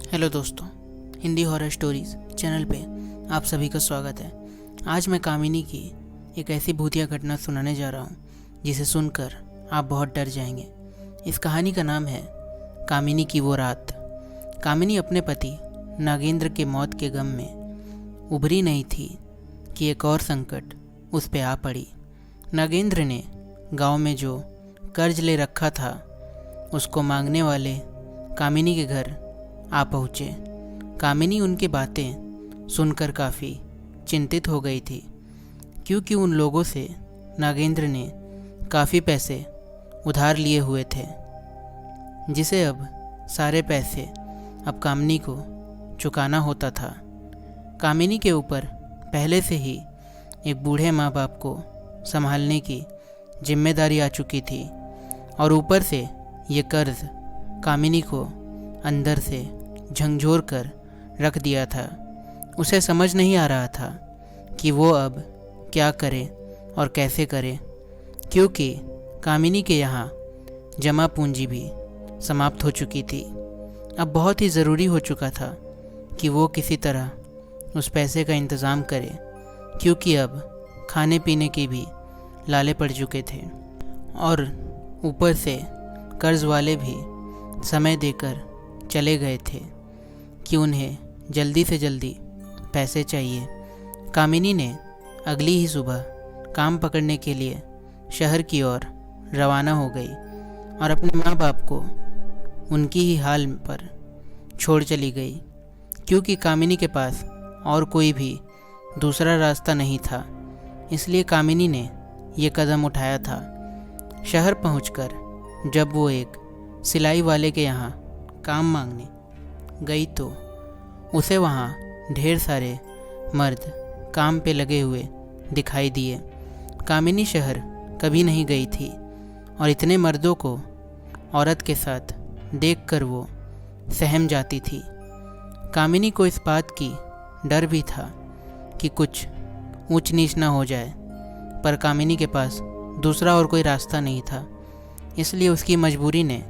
Hello दोस्तों, Hindi horror stories channel पे आप सभी का स्वागत है। आज मैं कामिनी की एक ऐसी भूतिया घटना सुनाने जा रहा हूँ जिसे सुनकर आप बहुत डर जाएंगे। इस कहानी का नाम है कामिनी की वो रात। कामिनी अपने पति नागेंद्र के मौत के गम में उभरी नहीं थी कि एक और संकट उस पे आ पड़ी। नागेंद्र ने गांव में जो कर्ज ले रखा था उसको मांगने वाले कामिनी के घर आ पहुँचे। कामिनी उनकी बातें सुनकर काफ़ी चिंतित हो गई थी, क्योंकि उन लोगों से नागेंद्र ने काफ़ी पैसे उधार लिए हुए थे, जिसे अब सारे पैसे अब कामिनी को चुकाना होता था। कामिनी के ऊपर पहले से ही एक बूढ़े माँ बाप को संभालने की जिम्मेदारी आ चुकी थी, और ऊपर से ये कर्ज कामिनी को अंदर से झंझोर कर रख दिया था। उसे समझ नहीं आ रहा था कि वो अब क्या करे और कैसे करे, क्योंकि कामिनी के यहाँ जमा पूंजी भी समाप्त हो चुकी थी। अब बहुत ही ज़रूरी हो चुका था कि वो किसी तरह उस पैसे का इंतज़ाम करे, क्योंकि अब खाने पीने की भी लाले पड़ चुके थे, और ऊपर से कर्ज वाले भी समय देकर चले गए थे कि उन्हें जल्दी से जल्दी पैसे चाहिए। कामिनी ने अगली ही सुबह काम पकड़ने के लिए शहर की ओर रवाना हो गई और अपने माँ बाप को उनकी ही हाल पर छोड़ चली गई, क्योंकि कामिनी के पास और कोई भी दूसरा रास्ता नहीं था। इसलिए कामिनी ने ये कदम उठाया था। शहर पहुंचकर जब वो एक सिलाई वाले के यहाँ काम मांगने गई तो उसे वहाँ ढेर सारे मर्द काम पे लगे हुए दिखाई दिए। कामिनी शहर कभी नहीं गई थी, और इतने मर्दों को औरत के साथ देखकर वो सहम जाती थी। कामिनी को इस बात की डर भी था कि कुछ ऊंच नीच ना हो जाए, पर कामिनी के पास दूसरा और कोई रास्ता नहीं था। इसलिए उसकी मजबूरी ने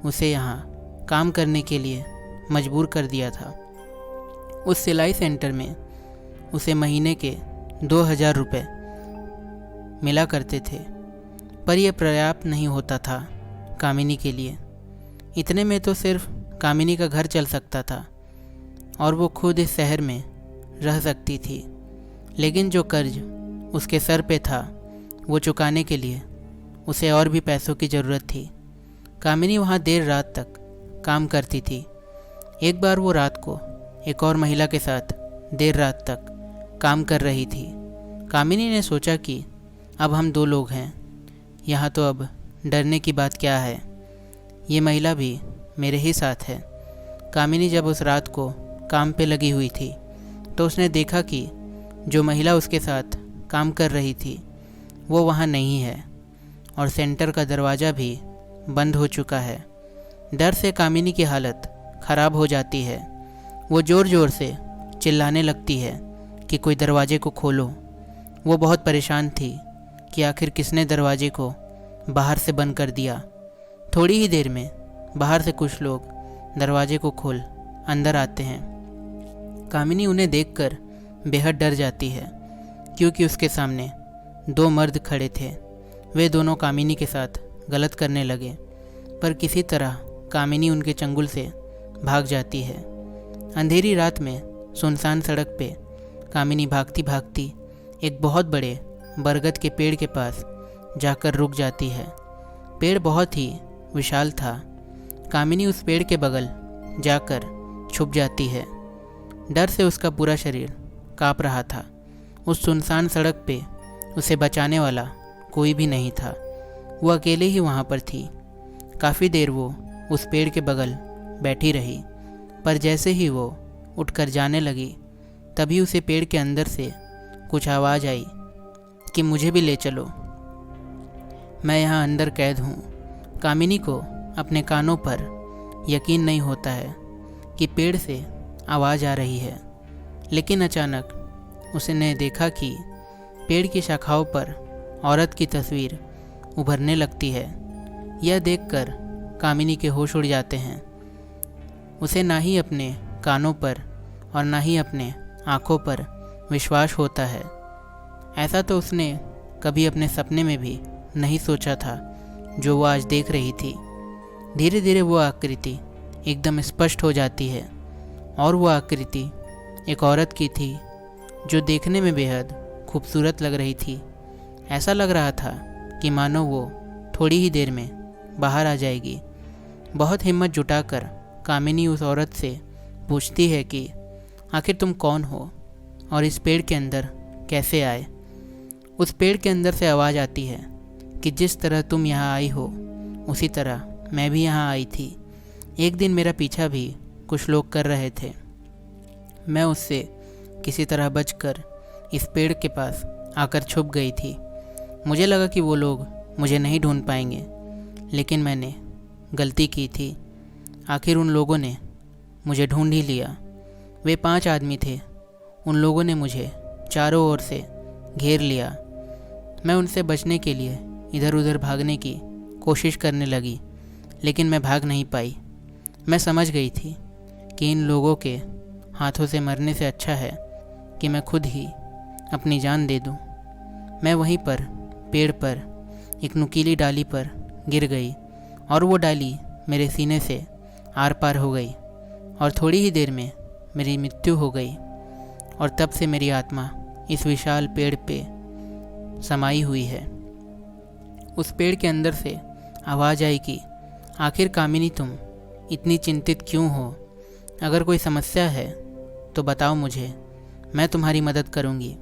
उसे यहाँ काम करने के लिए मजबूर कर दिया था। उस सिलाई सेंटर में उसे महीने के 2000 रुपये मिला करते थे, पर यह पर्याप्त नहीं होता था कामिनी के लिए। इतने में तो सिर्फ कामिनी का घर चल सकता था और वो खुद इस शहर में रह सकती थी, लेकिन जो कर्ज उसके सर पे था वो चुकाने के लिए उसे और भी पैसों की ज़रूरत थी। कामिनी वहाँ देर रात तक काम करती थी। एक बार वो रात को एक और महिला के साथ देर रात तक काम कर रही थी। कामिनी ने सोचा कि अब हम 2 लोग हैं यहाँ, तो अब डरने की बात क्या है, ये महिला भी मेरे ही साथ है। कामिनी जब उस रात को काम पे लगी हुई थी तो उसने देखा कि जो महिला उसके साथ काम कर रही थी वो वहाँ नहीं है, और सेंटर का दरवाज़ा भी बंद हो चुका है। डर से कामिनी की हालत ख़राब हो जाती है। वो ज़ोर ज़ोर से चिल्लाने लगती है कि कोई दरवाजे को खोलो। वो बहुत परेशान थी कि आखिर किसने दरवाजे को बाहर से बंद कर दिया। थोड़ी ही देर में बाहर से कुछ लोग दरवाजे को खोल अंदर आते हैं। कामिनी उन्हें देखकर बेहद डर जाती है, क्योंकि उसके सामने 2 मर्द खड़े थे। वे दोनों कामिनी के साथ गलत करने लगे, पर किसी तरह कामिनी उनके चंगुल से भाग जाती है। अंधेरी रात में सुनसान सड़क पे कामिनी भागती भागती एक बहुत बड़े बरगद के पेड़ के पास जाकर रुक जाती है। पेड़ बहुत ही विशाल था। कामिनी उस पेड़ के बगल जाकर छुप जाती है। डर से उसका पूरा शरीर काँप रहा था। उस सुनसान सड़क पे उसे बचाने वाला कोई भी नहीं था। वो अकेले ही वहाँ पर थी। काफ़ी देर वो उस पेड़ के बगल बैठी रही, पर जैसे ही वो उठकर जाने लगी तभी उसे पेड़ के अंदर से कुछ आवाज़ आई कि मुझे भी ले चलो, मैं यहाँ अंदर कैद हूँ। कामिनी को अपने कानों पर यकीन नहीं होता है कि पेड़ से आवाज़ आ रही है, लेकिन अचानक उसने देखा कि पेड़ की शाखाओं पर औरत की तस्वीर उभरने लगती है। यह देखकर कामिनी के होश उड़ जाते हैं। उसे ना ही अपने कानों पर और ना ही अपने आँखों पर विश्वास होता है। ऐसा तो उसने कभी अपने सपने में भी नहीं सोचा था जो वो आज देख रही थी। धीरे धीरे वो आकृति एकदम स्पष्ट हो जाती है और वो आकृति एक औरत की थी जो देखने में बेहद खूबसूरत लग रही थी। ऐसा लग रहा था कि मानो वो थोड़ी ही देर में बाहर आ जाएगी। बहुत हिम्मत जुटाकर कामिनी उस औरत से पूछती है कि आखिर तुम कौन हो और इस पेड़ के अंदर कैसे आए। उस पेड़ के अंदर से आवाज़ आती है कि जिस तरह तुम यहाँ आई हो उसी तरह मैं भी यहाँ आई थी। एक दिन मेरा पीछा भी कुछ लोग कर रहे थे। मैं उससे किसी तरह बचकर इस पेड़ के पास आकर छुप गई थी। मुझे लगा कि वो लोग मुझे नहीं ढूंढ पाएंगे, लेकिन मैंने गलती की थी। आखिर उन लोगों ने मुझे ढूंढ ही लिया। वे 5 आदमी थे। उन लोगों ने मुझे चारों ओर से घेर लिया। मैं उनसे बचने के लिए इधर उधर भागने की कोशिश करने लगी, लेकिन मैं भाग नहीं पाई। मैं समझ गई थी कि इन लोगों के हाथों से मरने से अच्छा है कि मैं खुद ही अपनी जान दे दूं। मैं वहीं पर पेड़ पर एक नुकीली डाली पर गिर गई और वो डाली मेरे सीने से आर पार हो गई और थोड़ी ही देर में मेरी मृत्यु हो गई। और तब से मेरी आत्मा इस विशाल पेड़ पे समाई हुई है। उस पेड़ के अंदर से आवाज़ आई कि आखिर कामिनी तुम इतनी चिंतित क्यों हो? अगर कोई समस्या है तो बताओ मुझे, मैं तुम्हारी मदद करूँगी।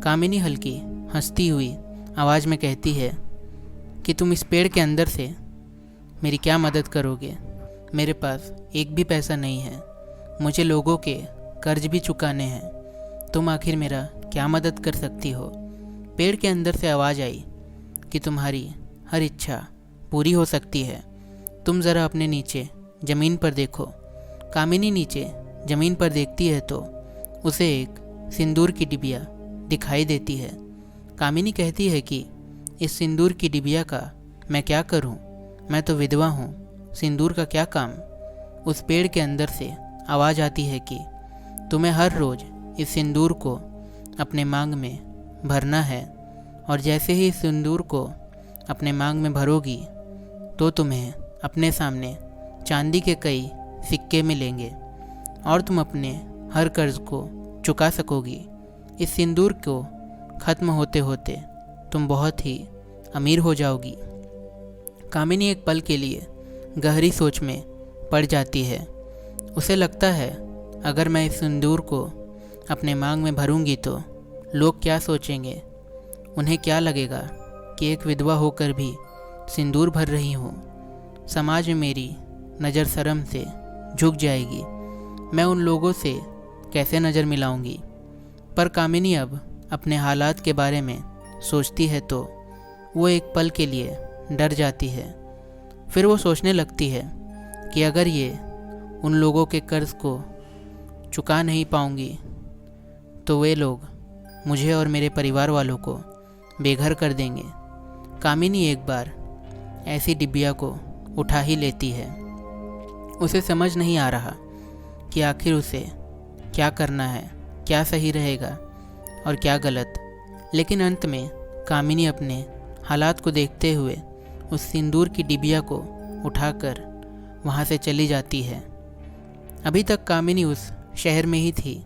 कामिनी हल्की हंसती हुई आवाज़ में कहती है कि तुम इस पेड़ के अंदर से मेरी क्या मदद करोगे? मेरे पास एक भी पैसा नहीं है। मुझे लोगों के कर्ज भी चुकाने हैं। तुम आखिर मेरा क्या मदद कर सकती हो? पेड़ के अंदर से आवाज़ आई कि तुम्हारी हर इच्छा पूरी हो सकती है। तुम ज़रा अपने नीचे ज़मीन पर देखो। कामिनी नीचे ज़मीन पर देखती है तो उसे एक सिंदूर की डिबिया दिखाई देती है। कामिनी कहती है कि इस सिंदूर की डिबिया का मैं क्या करूं? मैं तो विधवा हूं, सिंदूर का क्या काम? उस पेड़ के अंदर से आवाज़ आती है कि तुम्हें हर रोज़ इस सिंदूर को अपने मांग में भरना है और जैसे ही इस सिंदूर को अपने मांग में भरोगी तो तुम्हें अपने सामने चांदी के कई सिक्के मिलेंगे और तुम अपने हर कर्ज को चुका सकोगी। इस सिंदूर को ख़त्म होते होते तुम बहुत ही अमीर हो जाओगी। कामिनी एक पल के लिए गहरी सोच में पड़ जाती है। उसे लगता है अगर मैं इस सिंदूर को अपने मांग में भरूंगी तो लोग क्या सोचेंगे? उन्हें क्या लगेगा कि एक विधवा होकर भी सिंदूर भर रही हूँ? समाज में मेरी नज़र शर्म से झुक जाएगी। मैं उन लोगों से कैसे नज़र मिलाऊंगी? पर कामिनी अब अपने हालात के बारे में सोचती है तो वो एक पल के लिए डर जाती है। फिर वो सोचने लगती है कि अगर ये उन लोगों के कर्ज को चुका नहीं पाऊंगी तो वे लोग मुझे और मेरे परिवार वालों को बेघर कर देंगे। कामिनी एक बार ऐसी डिबिया को उठा ही लेती है। उसे समझ नहीं आ रहा कि आखिर उसे क्या करना है, क्या सही रहेगा और क्या गलत। लेकिन अंत में कामिनी अपने हालात को देखते हुए उस सिंदूर की डिबिया को उठाकर वहाँ से चली जाती है। अभी तक कामिनी उस शहर में ही थी।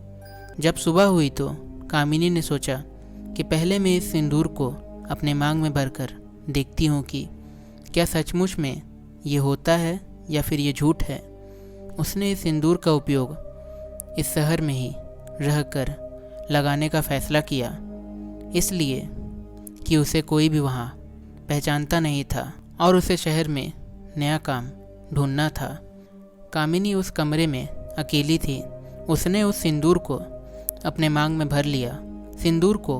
जब सुबह हुई तो कामिनी ने सोचा कि पहले मैं इस सिंदूर को अपने मांग में भरकर देखती हूँ कि क्या सचमुच में ये होता है या फिर ये झूठ है। उसने इस सिंदूर का उपयोग इस शहर में ही रहकर लगाने का फ़ैसला किया, इसलिए कि उसे कोई भी वहाँ पहचानता नहीं था और उसे शहर में नया काम ढूंढना था। कामिनी उस कमरे में अकेली थी। उसने उस सिंदूर को अपने मांग में भर लिया। सिंदूर को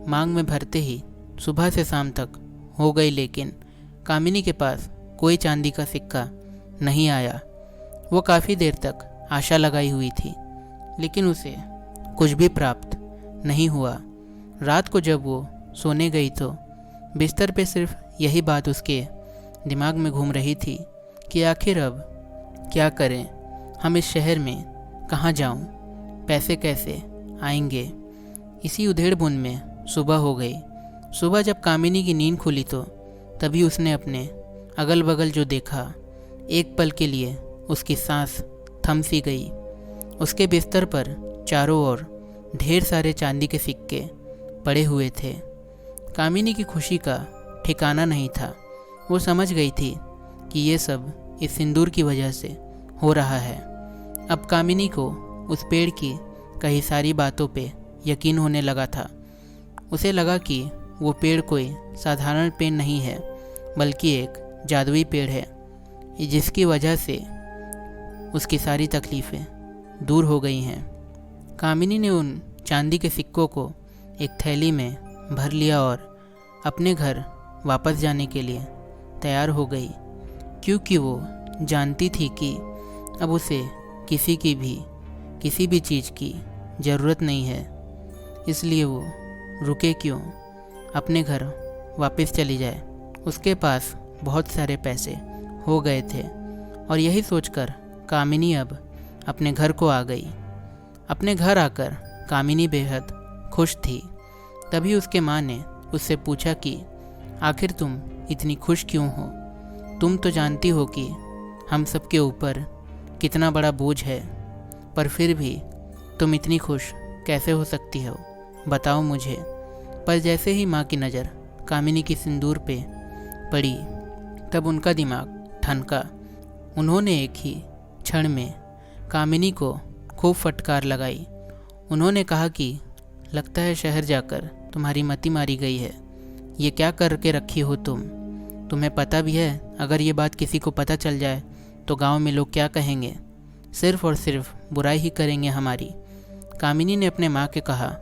मांग में भरते ही सुबह से शाम तक हो गई, लेकिन कामिनी के पास कोई चांदी का सिक्का नहीं आया। वो काफ़ी देर तक आशा लगाई हुई थी, लेकिन उसे कुछ भी प्राप्त नहीं हुआ। रात को जब वो सोने गई तो बिस्तर पे सिर्फ यही बात उसके दिमाग में घूम रही थी कि आखिर अब क्या करें। हम इस शहर में कहाँ जाऊँ, पैसे कैसे आएंगे। इसी उधेड़-बुन में सुबह हो गई। सुबह जब कामिनी की नींद खुली तो तभी उसने अपने अगल बगल जो देखा, एक पल के लिए उसकी सांस थम सी गई। उसके बिस्तर पर चारों ओर ढेर सारे चांदी के सिक्के पड़े हुए थे। कामिनी की खुशी का ठिकाना नहीं था। वो समझ गई थी कि ये सब इस सिंदूर की वजह से हो रहा है। अब कामिनी को उस पेड़ की कई सारी बातों पे यकीन होने लगा था। उसे लगा कि वो पेड़ कोई साधारण पेड़ नहीं है, बल्कि एक जादुई पेड़ है, जिसकी वजह से उसकी सारी तकलीफ़ें दूर हो गई हैं। कामिनी ने उन चांदी के सिक्कों को एक थैली में भर लिया और अपने घर वापस जाने के लिए तैयार हो गई, क्योंकि वो जानती थी कि अब उसे किसी भी चीज़ की ज़रूरत नहीं है। इसलिए वो रुके क्यों, अपने घर वापस चली जाए। उसके पास बहुत सारे पैसे हो गए थे और यही सोचकर कामिनी अब अपने घर को आ गई। अपने घर आकर कामिनी बेहद खुश थी। तभी उसके माँ ने उससे पूछा कि आखिर तुम इतनी खुश क्यों हो? तुम तो जानती हो कि हम सबके ऊपर कितना बड़ा बोझ है, पर फिर भी तुम इतनी खुश कैसे हो सकती हो, बताओ मुझे। पर जैसे ही माँ की नज़र कामिनी की सिंदूर पे पड़ी, तब उनका दिमाग ठनका। उन्होंने एक ही क्षण में कामिनी को खूब फटकार लगाई। उन्होंने कहा कि लगता है शहर जाकर तुम्हारी मति मारी गई है। ये क्या करके रखी हो तुम? तुम्हें पता भी है अगर ये बात किसी को पता चल जाए तो गांव में लोग क्या कहेंगे? सिर्फ़ और सिर्फ बुराई ही करेंगे हमारी। कामिनी ने अपने माँ के कहा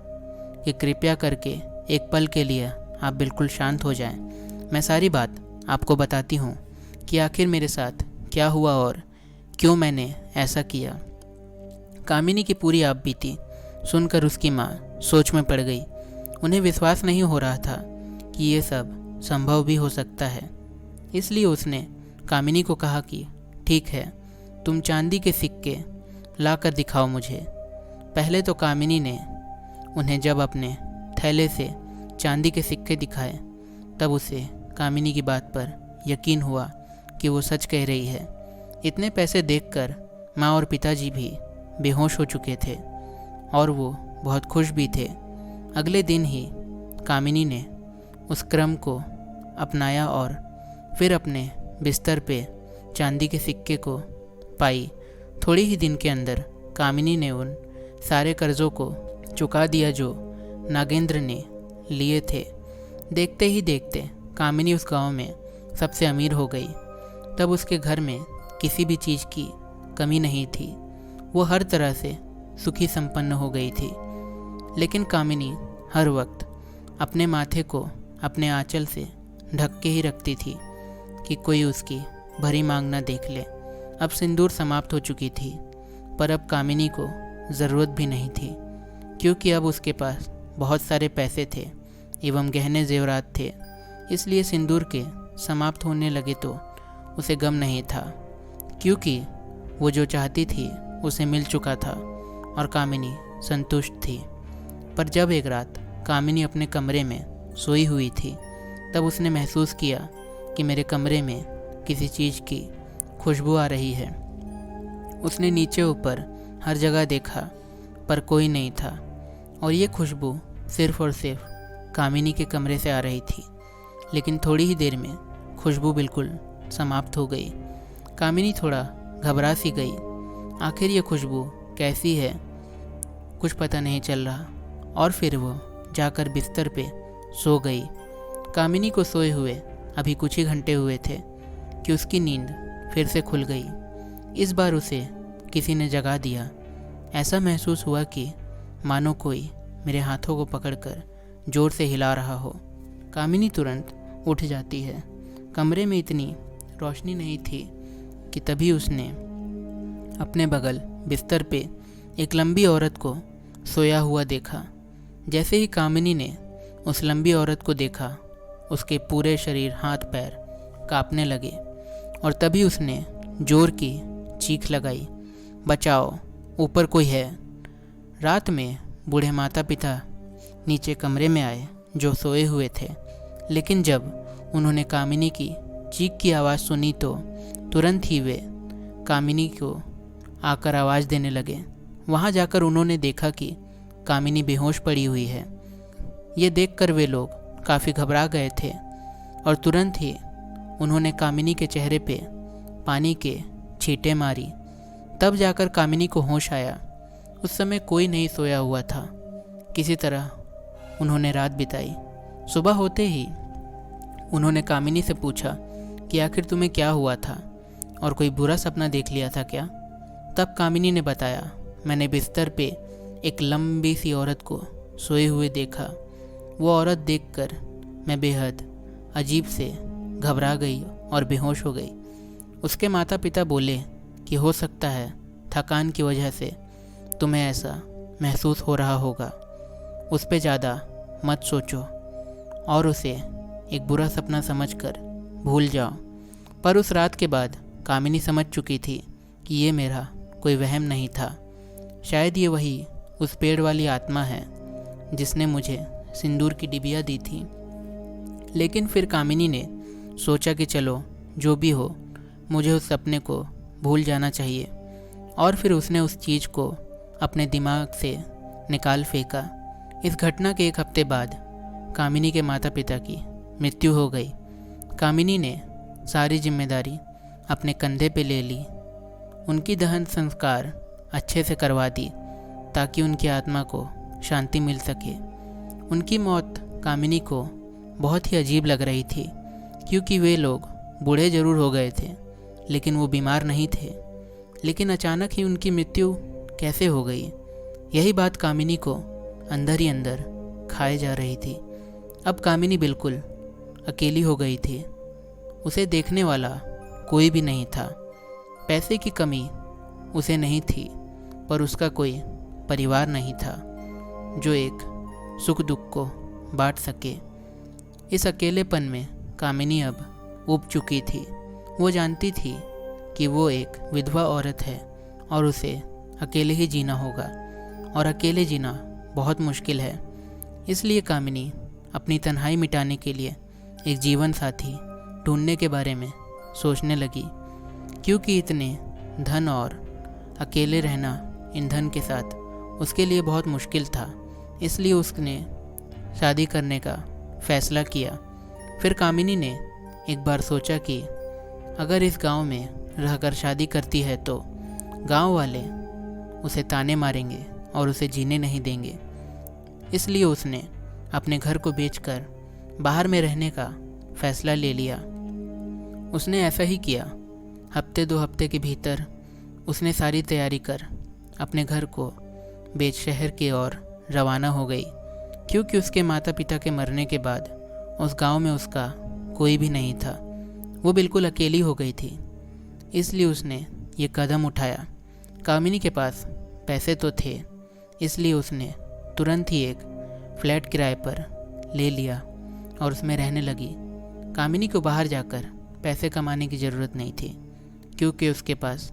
कि कृपया करके एक पल के लिए आप बिल्कुल शांत हो जाएं। मैं सारी बात आपको बताती हूँ कि आखिर मेरे साथ क्या हुआ और क्यों मैंने ऐसा किया। कामिनी की पूरी आपबीती सुनकर उसकी माँ सोच में पड़ गई। उन्हें विश्वास नहीं हो रहा था कि ये सब संभव भी हो सकता है। इसलिए उसने कामिनी को कहा कि ठीक है, तुम चांदी के सिक्के ला कर दिखाओ मुझे। पहले तो कामिनी ने उन्हें जब अपने थैले से चांदी के सिक्के दिखाए, तब उसे कामिनी की बात पर यकीन हुआ कि वो सच कह रही है। इतने पैसे देखकर माँ और पिताजी भी बेहोश हो चुके थे और वो बहुत खुश भी थे। अगले दिन ही कामिनी ने उस क्रम को अपनाया और फिर अपने बिस्तर पे चांदी के सिक्के को पाई। थोड़ी ही दिन के अंदर कामिनी ने उन सारे कर्ज़ों को चुका दिया जो नागेंद्र ने लिए थे। देखते ही देखते कामिनी उस गांव में सबसे अमीर हो गई। तब उसके घर में किसी भी चीज़ की कमी नहीं थी। वो हर तरह से सुखी संपन्न हो गई थी। लेकिन कामिनी हर वक्त अपने माथे को अपने आंचल से ढक के ही रखती थी कि कोई उसकी भरी मांग न देख ले। अब सिंदूर समाप्त हो चुकी थी, पर अब कामिनी को ज़रूरत भी नहीं थी, क्योंकि अब उसके पास बहुत सारे पैसे थे एवं गहने जेवरात थे। इसलिए सिंदूर के समाप्त होने लगे तो उसे गम नहीं था, क्योंकि वो जो चाहती थी उसे मिल चुका था और कामिनी संतुष्ट थी। पर जब एक रात कामिनी अपने कमरे में सोई हुई थी, तब उसने महसूस किया कि मेरे कमरे में किसी चीज़ की खुशबू आ रही है। उसने नीचे ऊपर हर जगह देखा, पर कोई नहीं था और ये खुशबू सिर्फ़ और सिर्फ कामिनी के कमरे से आ रही थी। लेकिन थोड़ी ही देर में खुशबू बिल्कुल समाप्त हो गई। कामिनी थोड़ा घबरा सी गई। आखिर ये खुशबू कैसी है, कुछ पता नहीं चल रहा। और फिर वो जाकर बिस्तर पे सो गई। कामिनी को सोए हुए अभी कुछ ही घंटे हुए थे कि उसकी नींद फिर से खुल गई। इस बार उसे किसी ने जगा दिया। ऐसा महसूस हुआ कि मानो कोई मेरे हाथों को पकड़कर ज़ोर से हिला रहा हो। कामिनी तुरंत उठ जाती है। कमरे में इतनी रोशनी नहीं थी कि तभी उसने अपने बगल बिस्तर पे एक लंबी औरत को सोया हुआ देखा। जैसे ही कामिनी ने उस लंबी औरत को देखा, उसके पूरे शरीर हाथ पैर कांपने लगे और तभी उसने जोर की चीख लगाई। बचाओ, ऊपर कोई है। रात में बूढ़े माता पिता नीचे कमरे में आए जो सोए हुए थे, लेकिन जब उन्होंने कामिनी की चीख की आवाज़ सुनी तो तुरंत ही वे कामिनी को आकर आवाज़ देने लगे। वहाँ जाकर उन्होंने देखा कि कामिनी बेहोश पड़ी हुई है। ये देखकर वे लोग काफ़ी घबरा गए थे और तुरंत ही उन्होंने कामिनी के चेहरे पे पानी के छींटे मारी। तब जाकर कामिनी को होश आया। उस समय कोई नहीं सोया हुआ था। किसी तरह उन्होंने रात बिताई। सुबह होते ही उन्होंने कामिनी से पूछा कि आखिर तुम्हें क्या हुआ था और कोई बुरा सपना देख लिया था क्या? तब कामिनी ने बताया, मैंने बिस्तर पे एक लंबी सी औरत को सोए हुए देखा। वो औरत देखकर मैं बेहद अजीब से घबरा गई और बेहोश हो गई। उसके माता पिता बोले कि हो सकता है थकान की वजह से तुम्हें ऐसा महसूस हो रहा होगा, उस पे ज़्यादा मत सोचो और उसे एक बुरा सपना समझकर भूल जाओ। पर उस रात के बाद कामिनी समझ चुकी थी कि ये मेरा कोई वहम नहीं था। शायद ये वही उस पेड़ वाली आत्मा है जिसने मुझे सिंदूर की डिबिया दी थी। लेकिन फिर कामिनी ने सोचा कि चलो जो भी हो, मुझे उस सपने को भूल जाना चाहिए, और फिर उसने उस चीज़ को अपने दिमाग से निकाल फेंका। इस घटना के एक हफ्ते बाद कामिनी के माता पिता की मृत्यु हो गई। कामिनी ने सारी जिम्मेदारी अपने कंधे पे ले ली। उनकी दहन संस्कार अच्छे से करवा दी ताकि उनकी आत्मा को शांति मिल सके। उनकी मौत कामिनी को बहुत ही अजीब लग रही थी, क्योंकि वे लोग बूढ़े जरूर हो गए थे लेकिन वो बीमार नहीं थे। लेकिन अचानक ही उनकी मृत्यु कैसे हो गई, यही बात कामिनी को अंदर ही अंदर खाए जा रही थी। अब कामिनी बिल्कुल अकेली हो गई थी। उसे देखने वाला कोई भी नहीं था। पैसे की कमी उसे नहीं थी, पर उसका कोई परिवार नहीं था जो एक सुख दुख को बांट सके। इस अकेलेपन में कामिनी अब ऊब चुकी थी। वो जानती थी कि वो एक विधवा औरत है और उसे अकेले ही जीना होगा, और अकेले जीना बहुत मुश्किल है। इसलिए कामिनी अपनी तन्हाई मिटाने के लिए एक जीवन साथी ढूंढने के बारे में सोचने लगी, क्योंकि इतने धन और अकेले रहना ईंधन के साथ उसके लिए बहुत मुश्किल था। इसलिए उसने शादी करने का फैसला किया। फिर कामिनी ने एक बार सोचा कि अगर इस गांव में रहकर शादी करती है तो गांव वाले उसे ताने मारेंगे और उसे जीने नहीं देंगे। इसलिए उसने अपने घर को बेचकर बाहर में रहने का फैसला ले लिया। उसने ऐसा ही किया। हफ्ते 2 हफ्ते के भीतर उसने सारी तैयारी कर अपने घर को बेच शहर की ओर रवाना हो गई, क्योंकि उसके माता पिता के मरने के बाद उस गांव में उसका कोई भी नहीं था। वो बिल्कुल अकेली हो गई थी। इसलिए उसने ये कदम उठाया। कामिनी के पास पैसे तो थे, इसलिए उसने तुरंत ही एक फ्लैट किराए पर ले लिया और उसमें रहने लगी। कामिनी को बाहर जाकर पैसे कमाने की ज़रूरत नहीं थी, क्योंकि उसके पास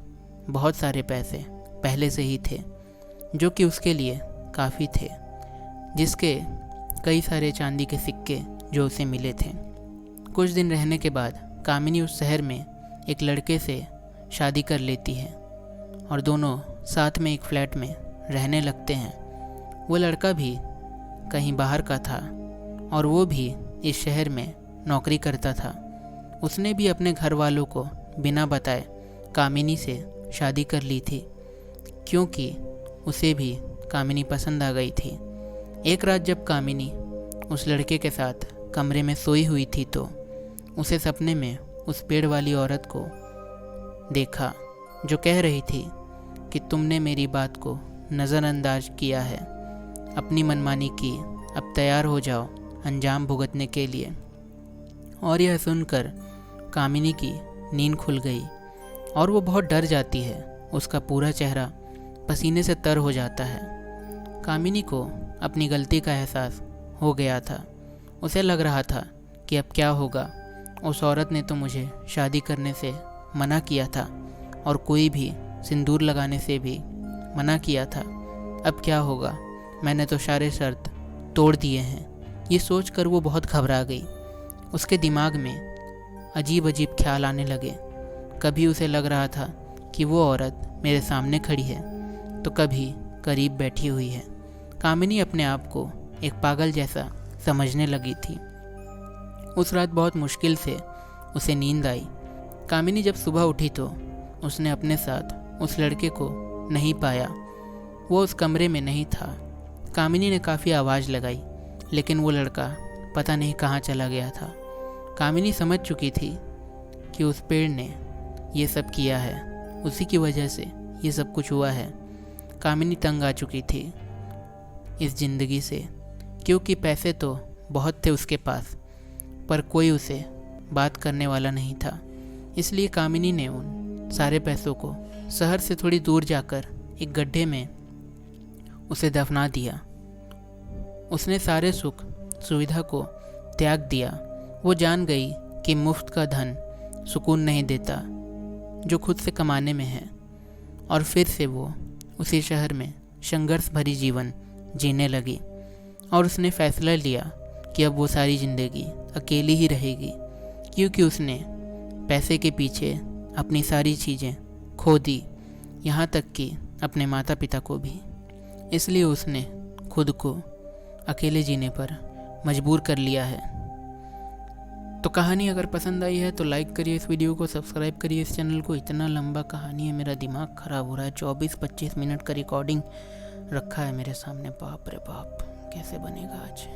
बहुत सारे पैसे पहले से ही थे, जो कि उसके लिए काफ़ी थे, जिसके कई सारे चांदी के सिक्के जो उसे मिले थे। कुछ दिन रहने के बाद कामिनी उस शहर में एक लड़के से शादी कर लेती है और दोनों साथ में एक फ्लैट में रहने लगते हैं। वो लड़का भी कहीं बाहर का था और वो भी इस शहर में नौकरी करता था। उसने भी अपने घर वालों को बिना बताए कामिनी से शादी कर ली थी, क्योंकि उसे भी कामिनी पसंद आ गई थी। एक रात जब कामिनी उस लड़के के साथ कमरे में सोई हुई थी तो उसे सपने में उस पेड़ वाली औरत को देखा, जो कह रही थी कि तुमने मेरी बात को नज़रअंदाज किया है, अपनी मनमानी की, अब तैयार हो जाओ अंजाम भुगतने के लिए। और यह सुनकर कामिनी की नींद खुल गई और वो बहुत डर जाती है। उसका पूरा चेहरा पसीने से तर हो जाता है। कामिनी को अपनी गलती का एहसास हो गया था। उसे लग रहा था कि अब क्या होगा। उस औरत ने तो मुझे शादी करने से मना किया था और कोई भी सिंदूर लगाने से भी मना किया था। अब क्या होगा, मैंने तो सारे शर्त तोड़ दिए हैं। ये सोचकर वो बहुत घबरा गई। उसके दिमाग में अजीब अजीब ख्याल आने लगे। कभी उसे लग रहा था कि वो औरत मेरे सामने खड़ी है, तो कभी करीब बैठी हुई है। कामिनी अपने आप को एक पागल जैसा समझने लगी थी। उस रात बहुत मुश्किल से उसे नींद आई। कामिनी जब सुबह उठी तो उसने अपने साथ उस लड़के को नहीं पाया। वो उस कमरे में नहीं था। कामिनी ने काफ़ी आवाज़ लगाई, लेकिन वो लड़का पता नहीं कहाँ चला गया था। कामिनी समझ चुकी थी कि उस पेड़ ने ये सब किया है, उसी की वजह से ये सब कुछ हुआ है। कामिनी तंग आ चुकी थी इस ज़िंदगी से, क्योंकि पैसे तो बहुत थे उसके पास, पर कोई उसे बात करने वाला नहीं था। इसलिए कामिनी ने उन सारे पैसों को शहर से थोड़ी दूर जाकर एक गड्ढे में उसे दफना दिया। उसने सारे सुख सुविधा को त्याग दिया। वो जान गई कि मुफ्त का धन सुकून नहीं देता जो खुद से कमाने में है। और फिर से वो उसी शहर में संघर्ष भरी जीवन जीने लगी। और उसने फैसला लिया कि अब वो सारी ज़िंदगी अकेली ही रहेगी, क्योंकि उसने पैसे के पीछे अपनी सारी चीज़ें खो दी, यहाँ तक कि अपने माता पिता को भी। इसलिए उसने खुद को अकेले जीने पर मजबूर कर लिया है। तो कहानी अगर पसंद आई है तो लाइक करिए इस वीडियो को, सब्सक्राइब करिए इस चैनल को। इतना लंबा कहानी है, मेरा दिमाग ख़राब हो रहा है। 24-25 मिनट का रिकॉर्डिंग रखा है मेरे सामने। बाप रे बाप, कैसे बनेगा आज।